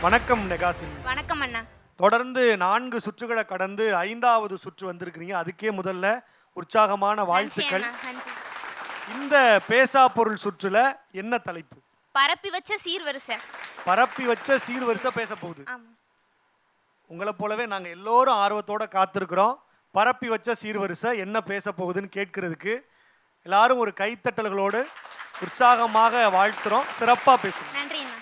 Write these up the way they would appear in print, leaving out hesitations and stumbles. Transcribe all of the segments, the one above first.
வணக்கம் நெகாசினி. வணக்கம் அண்ணா. தொடர்ந்து 4 சுற்றுகளை கடந்து 5வது சுற்று வந்திருக்கிறீங்க. அதுக்கே முதல்ல உற்சாகமான வாழ்த்துக்கள். இந்த பேசா பொருள் சுற்றுல என்ன தலைப்பு? பரப்பி வச்ச சீர்வரிசை. பரப்பி வச்ச சீர்வரிசை பேச போகுது. உங்களை போலவே நாங்க எல்லோரும் ஆர்வத்தோட காத்திருக்கிறோம். பரப்பி வச்ச சீர்வரிசை என்ன பேச போகுதுன்னு கேட்கறதுக்கு எல்லாரும் ஒரு கைத்தட்டல்களோடு உற்சாகமாக வாழ்த்துறோம். சிறப்பா பேசுங்க. நன்றி அண்ணா.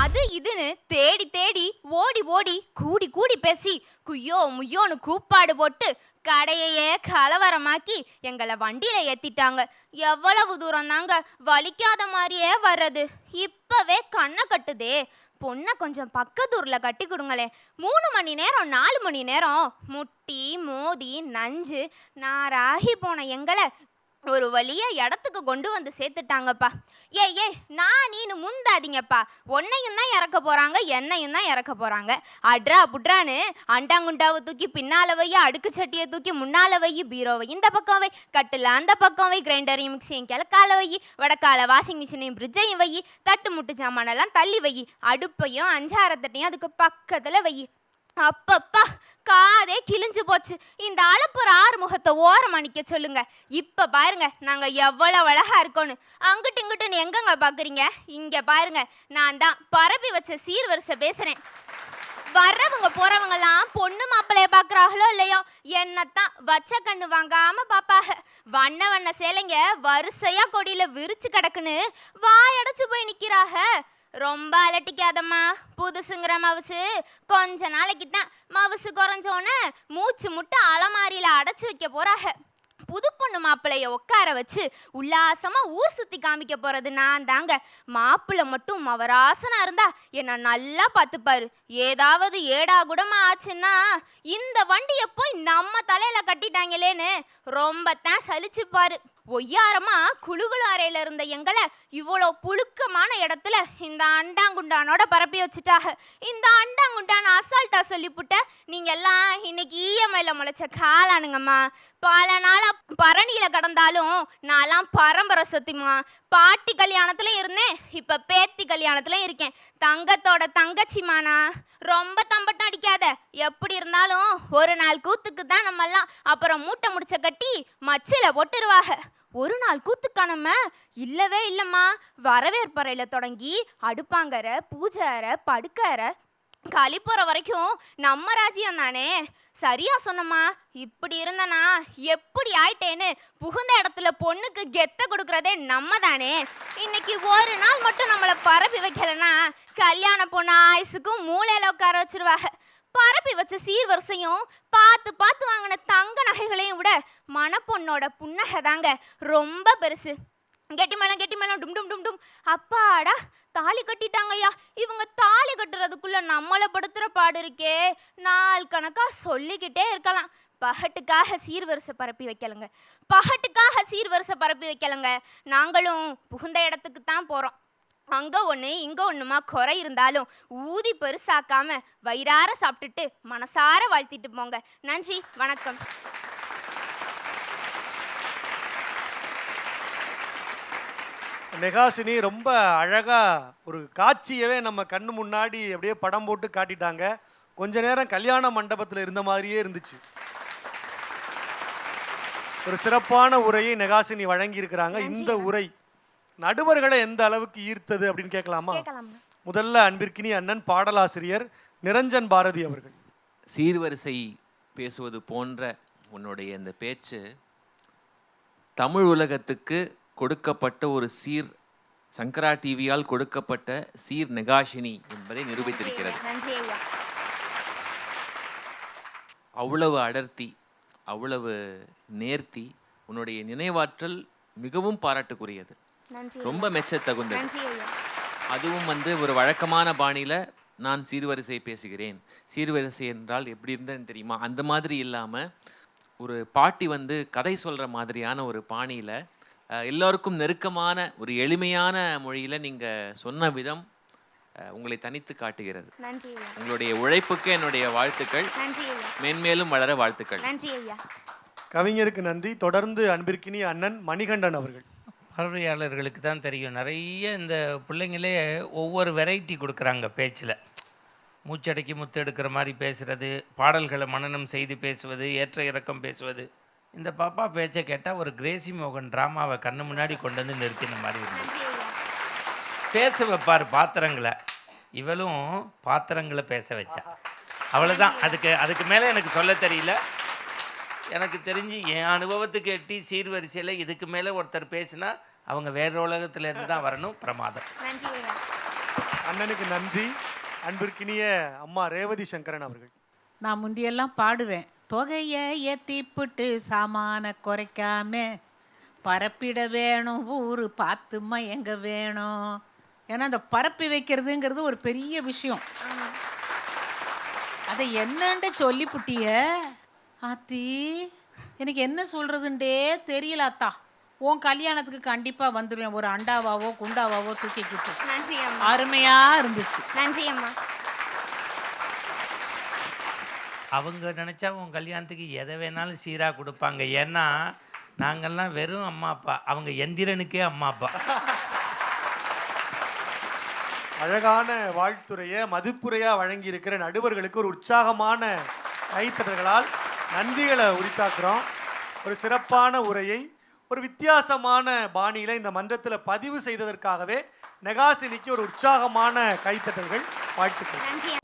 அது இதுன்னு தேடி தேடி ஓடி ஓடி கூடி கூடி பேசி குய்யோ முய்யோன்னு கூப்பாடு போட்டு கடையையே கலவரமாக்கி எங்களை வண்டியில ஏத்திட்டாங்க. எவ்வளவு தூரம் தாங்க வலிக்காத மாதிரியே வர்றது. இப்பவே கண்ணை கட்டுதே. பொண்ணை கொஞ்சம் பக்கத்தூர்ல கட்டி கொடுங்களே. 3 மணி நேரம் 4 மணி நேரம் முட்டி மோதி நஞ்சு நாராகி போன எங்களை ஒரு வழியா இடத்துக்கு கொண்டு வந்து சேர்த்துட்டாங்கப்பா. ஏ நான் நீனு முந்தாதீங்கப்பா. உன்னையும் தான் இறக்க போறாங்க, என்னையும் தான் இறக்க போறாங்க. அட்ரா புட்ரான்னு அண்டாங்குண்டாவை தூக்கி பின்னால வை, அடுக்கு சட்டியை தூக்கி முன்னால வை, பீரோவை இந்த பக்கம் வை, கட்டில் அந்த பக்கம் வை, கிரைண்டரையும் மிக்சியும் கிழக்கால வை, வடக்கால வாஷிங் மிஷினையும் ஃப்ரிட்ஜையும் வை, தட்டு முட்டு சாமானெல்லாம் தள்ளி வை, அடுப்பையும் அஞ்சாரத்தட்டையும் அதுக்கு பக்கத்துல வை. அப்பப்பா காதே கிழிஞ்சு போச்சு. இந்த அளப்புற ஆறுமுகத்தை ஓரம் அணிக்க சொல்லுங்க. இப்ப பாருங்க நாங்க எவ்வளவு அழகா இருக்கோன்னு. அங்கிட்டு இங்கிட்டுன்னு எங்கங்க பாக்குறீங்க? இங்க பாருங்க, நான் தான் பரப்பி வச்ச சீர்வரிசை பேசுறேன். வர்றவங்க போறவங்கலாம் பொண்ணு மாப்பிள்ளைய பாக்குறாங்களோ இல்லையோ, என்னத்தான் வச்ச கண்ணு வாங்காம பாப்பாக. வண்ண வண்ண சேலைங்க வரிசையா கொடியில விரிச்சு கிடக்குன்னு வாயடைச்சு போய் நிக்கிறாக. ரொம்ப அலட்டிக்காதம்மா. புதுசுங்கிற மவுசு கொஞ்ச நாளைக்கு தான். மவுசு குறைஞ்சோன்னு மூச்சு முட்டை அலமாரியில அடைச்சு வைக்க போறாக. புது பொண்ணு மாப்பிள்ளைய உட்கார வச்சு உல்லாசமா ஊர் சுத்தி காமிக்க போறது நான் தாங்க. மாப்பிள்ளை மட்டும் மவராசனா இருந்தா என்ன நல்லா பார்த்துப்பாரு. ஏதாவது ஏடா கூடமா ஆச்சுன்னா இந்த வண்டியை போய் நம்ம தலையில கட்டிட்டாங்களேன்னு ரொம்ப தான் சலிச்சுப்பாரு. ஒய்யாரமா குழுகுழு அறையில இருந்த எங்களை இவ்வளோ புழுக்கமான இடத்துல இந்த அண்டாங்குண்டானோட பரப்பி வச்சுட்டாக. இந்த அண்டாங்குண்டான அசால்ட்டா சொல்லிப்புட்ட நீங்க எல்லாம் இன்னைக்கு இஎம்ஐல முளைச்ச காலானுங்கம்மா. பல நாளா பரணியில கடந்தாலும் நான்லாம் பரம்பரை சொத்திமா. பாட்டி கல்யாணத்துலயும் இருந்தேன், இப்ப பேத்தி கல்யாணத்துலயும் இருக்கேன். தங்கத்தோட தங்கச்சிமானா. ரொம்ப தம்பட்டம் அடிக்காத. எப்படி இருந்தாலும் ஒரு நாள் கூத்துக்கு தான் நம்மெல்லாம் அப்புறம் மூட்டை முடிச்ச கட்டி மச்சில போட்டுருவாங்க. ஒரு நாள் கூத்துக்கானம்ம இல்லவே இல்லைம்மா. வரவேற்பறையில தொடங்கி அடுப்பாங்கரை, பூஜை அறை, படுக்கறை, கழிப்புற வரைக்கும் நம்ம ராஜ்யம் தானே. சரியா சொன்னம்மா. இப்படி இருந்தனா எப்படி ஆயிட்டேன்னு புகுந்த இடத்துல பொண்ணுக்கு கெத்த கொடுக்கறதே நம்ம தானே. இன்னைக்கு ஒரு நாள் மட்டும் நம்மளை பரப்பி வைக்கலன்னா கல்யாண பொண்ணு ஆயுசுக்கும் மூளையில உட்கார வச்சிருவாங்க. பரப்பி வச்ச சீர்வரிசையும் பார்த்து பார்த்து வாங்கின தங்க நகைகளையும் விட மணப்பொண்ணோட புன்னகை தாங்க ரொம்ப பெருசு. கெட்டி மேளம் டும் டும் டும் டும். அப்பாடா தாலி கட்டிட்டாங்கய்யா. இவங்க தாலி கட்டுறதுக்குள்ள நம்மளை படுத்துற பாடு இருக்கே. நாள் கணக்கா சொல்லிக்கிட்டே இருக்கலாம். பகட்டுக்காக சீர்வரிசை பரப்பி வைக்கலங்க. பகட்டுக்காக சீர்வரிசை பரப்பி வைக்கலங்க. நாங்களும் புகுந்த இடத்துக்கு தான் போறோம். அங்க ஒண்ணு இங்க ஒண்ணுமா குறை இருந்தாலும் ஊதி பெருசாக்காம வயிறார சாப்பிட்டுட்டு மனசார வாழ்த்திட்டு போங்க. நன்றி, வணக்கம். நெகாசினி ரொம்ப அழகா ஒரு காட்சியவே நம்ம கண்ணு முன்னாடி அப்படியே படம் போட்டு காட்டிட்டாங்க. கொஞ்ச நேரம் கல்யாண மண்டபத்தில் இருந்த மாதிரியே இருந்துச்சு. ஒரு சிறப்பான உரையை நெகாசினி வழங்கி இருக்கிறாங்க. இந்த உரை நடுவர்களை எந்த அளவுக்கு ஈர்த்தது அப்படின்னு கேட்கலாமா? முதல்ல அன்பிற்கினி அண்ணன் பாடலாசிரியர் நிரஞ்சன் பாரதி அவர்கள். சீர்வரிசை பேசுவது போன்ற உன்னுடைய இந்த பேச்சு தமிழ் உலகத்துக்கு கொடுக்கப்பட்ட ஒரு சீர், சங்கரா டிவியால் கொடுக்கப்பட்ட சீர் நெகாஷினி என்பதை நிரூபித்திருக்கிறது. அவ்வளவு அடர்த்தி, அவ்வளவு நேர்த்தி, உன்னுடைய நினைவாற்றல் மிகவும் பாராட்டுக்குரியது. ரொம்ப மெச்ச தகுந்தது. அதுவும் ஒரு வழக்கமான பாணியில நான் சீர்வரிசை பேசுகிறேன். சீர்வரிசை என்றால் எப்படி இருந்தேன்னு தெரியுமா? அந்த மாதிரி இல்லாம ஒரு பாட்டி கதை சொல்ற மாதிரியான ஒரு பாணியில எல்லோருக்கும் நெருக்கமான ஒரு எளிமையான மொழியில நீங்க சொன்ன விதம் உங்களை தனித்து காட்டுகிறது. உங்களுடைய உழைப்புக்கு என்னுடைய வாழ்த்துக்கள். மென்மேலும் வளர வாழ்த்துக்கள். கவிஞருக்கு நன்றி. தொடர்ந்து அன்பிற்கினி அண்ணன் மணிகண்டன் அவர்கள். பார்வையாளர்களுக்கு தான் தெரியும், நிறைய இந்த பிள்ளைங்களே ஒவ்வொரு வெரைட்டி கொடுக்குறாங்க பேச்சில். மூச்சடக்கி முத்தெடுக்கிற மாதிரி பேசுகிறது, பாடல்களை மனனம் செய்து பேசுவது, ஏற்ற இறக்கம் பேசுவது. இந்த பாப்பா பேச்சை கேட்டால் ஒரு கிரேசி மோகன் ட்ராமாவை கண்ணு முன்னாடி கொண்டு வந்து நிறுத்தின மாதிரி இருந்தது. பேச வைப்பார் பாத்திரங்களை, இவளும் பாத்திரங்களை பேச வச்சா. அவ்வளோதான். அதுக்கு மேலே எனக்கு சொல்ல தெரியல. எனக்கு தெரிஞ்சு என் அனுபவத்துக்கு எட்டி சீர்வரிசையில் இதுக்கு மேலே ஒருத்தர் பேசினா அவங்க வேற உலகத்திலேருந்து தான் வரணும். பிரமாதம். அண்ணனுக்கு நன்றி. அன்பிற்கினிய அம்மா ரேவதி சங்கரன் அவர்கள். நான் முந்தியெல்லாம் பாடுவேன், தொகையை ஏத்திப்புட்டு சாமான குறைக்காம பரப்பிட வேணும், ஊரு பார்த்துமா எங்க வேணும். ஏன்னா அந்த பரப்பி வைக்கிறதுங்கிறது ஒரு பெரிய விஷயம். அதை என்னன்ட்டு சொல்லிப்புட்டிய ஆத்தி, எனக்கு என்ன சொல்றதுண்டே தெரியல அத்தா. உன் கல்யாணத்துக்கு கண்டிப்பா வந்துடுவேன், ஒரு அண்டாவாவோ குண்டாவாவோ தூக்கிக்கிட்டு. நன்றி அம்மா. அருமையா இருந்துச்சு. நன்றி அம்மா. அவங்க நினச்சா உன் கல்யாணத்துக்கு எதை வேணாலும் சீராக கொடுப்பாங்க. ஏன்னா நாங்கள்லாம் வெறும் அம்மா அப்பா, அவங்க எந்திரனுக்கே அம்மா அப்பா. அழகான வாழ்த்துறையை மதிப்புரையா வழங்கி இருக்கிற நடுவர்களுக்கு ஒரு உற்சாகமான கைத்தட்டல்களால் நன்றிகளை உரித்தாக்குறோம். ஒரு சிறப்பான உரையை ஒரு வித்தியாசமான பாணியில இந்த மன்றத்தில் பதிவு செய்ததற்காகவே நெகாசினிக்கு ஒரு உற்சாகமான கைத்தட்டல்கள். வாழ்த்துக்கள். நன்றி.